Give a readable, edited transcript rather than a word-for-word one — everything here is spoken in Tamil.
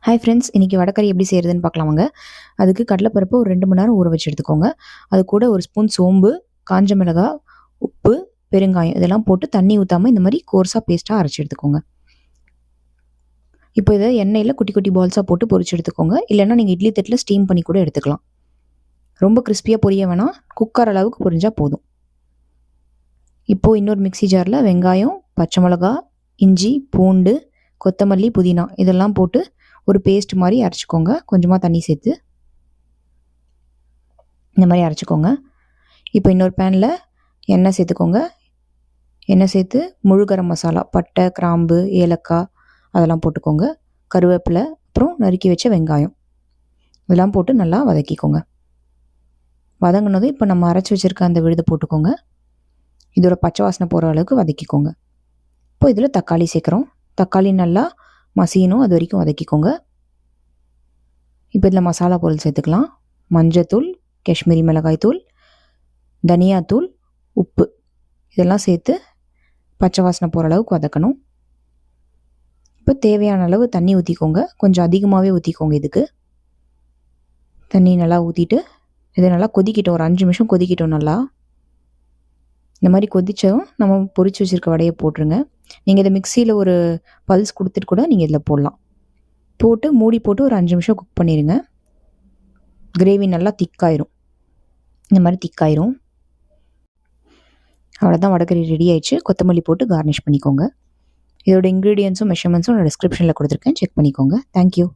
ஹாய் ஃப்ரெண்ட்ஸ், இன்றைக்கி வடைக்கறி எப்படி செய்கிறதுன்னு பார்க்கலாமாங்க. அதுக்கு கடலைப்பருப்பு ஒரு 2 மணி நேரம் ஊற வச்சு எடுத்துக்கோங்க. அது கூட ஒரு ஸ்பூன் சோம்பு, காஞ்ச மிளகாய், உப்பு, பெருங்காயம் இதெல்லாம் போட்டு தண்ணி ஊற்றாமல் இந்த மாதிரி கோர்ஸாக பேஸ்ட்டாக அரைச்சி எடுத்துக்கோங்க. இப்போ இதை எண்ணெயில் குட்டி குட்டி பால்ஸாக போட்டு பொரிச்சு எடுத்துக்கோங்க. இல்லைன்னா நீங்கள் இட்லி தட்டில் ஸ்டீம் பண்ணி கூட எடுத்துக்கலாம். ரொம்ப கிறிஸ்பியாக பொரிய வேணாம், குக்கர் அளவுக்கு பொரிஞ்சால் போதும். இப்போது இன்னொரு மிக்ஸி ஜாரில் வெங்காயம், பச்சை மிளகா, இஞ்சி, பூண்டு, கொத்தமல்லி, புதினா இதெல்லாம் போட்டு ஒரு பேஸ்ட் மாதிரி அரைச்சிக்கோங்க. கொஞ்சமாக தண்ணி சேர்த்து இந்த மாதிரி அரைச்சிக்கோங்க. இப்போ இன்னொரு பேனில் எண்ணெய் சேர்த்துக்கோங்க. எண்ணெய் சேர்த்து முழு கரம் மசாலா, பட்டை, கிராம்பு, ஏலக்காய் அதெல்லாம் போட்டுக்கோங்க. கருவேப்பிலை, அப்புறம் நறுக்கி வச்ச வெங்காயம் இதெல்லாம் போட்டு நல்லா வதக்கிக்கோங்க. வதங்கினதும் இப்போ நம்ம அரைச்சி வச்சுருக்க அந்த விழுதை போட்டுக்கோங்க. இதோட பச்சை வாசனை போகிற அளவுக்கு வதக்கிக்கோங்க. இப்போ இதில் தக்காளி சேர்க்குறோம். தக்காளி நல்லா மசியணும், அது வரைக்கும் வதக்கிக்கோங்க. இப்போ இதில் மசாலா பொருள் சேர்த்துக்கலாம். மஞ்சத்தூள், காஷ்மீரி மிளகாய் தூள், தனியாத்தூள், உப்பு இதெல்லாம் சேர்த்து பச்சை வாசனை போகிற அளவுக்கு வதக்கணும். இப்போ தேவையான அளவு தண்ணி ஊற்றிக்கோங்க. கொஞ்சம் அதிகமாகவே ஊற்றிக்கோங்க. இதுக்கு தண்ணி நல்லா ஊற்றிட்டு இதை நல்லா கொதிக்கிட்டோம். ஒரு 5 நிமிஷம் கொதிக்கிட்டோம். நல்லா இந்த மாதிரி கொதித்ததும் நம்ம பொரிச்சு வச்சுருக்க வடையை போட்டுருங்க. நீங்கள் இதை மிக்சியில் ஒரு பல்ஸ் கொடுத்துட்டு கூட நீங்கள் இதில் போடலாம். போட்டு மூடி போட்டு ஒரு 5 நிமிஷம் குக் பண்ணிடுங்க. கிரேவி நல்லா திக்காயிரும். இந்த மாதிரி திக்காயிரும். அவ்வளோதான், வடைக்கறி ரெடி ஆயிடுச்சு. கொத்தமல்லி போட்டு கார்னிஷ் பண்ணிக்கோங்க. இதோட இன்க்ரீடியன்ஸும் மெஷர்மெண்ட்ஸும் நான் டிஸ்கிரிப்ஷனில் கொடுத்துருக்கேன், செக் பண்ணிக்கோங்க. தேங்க்யூ.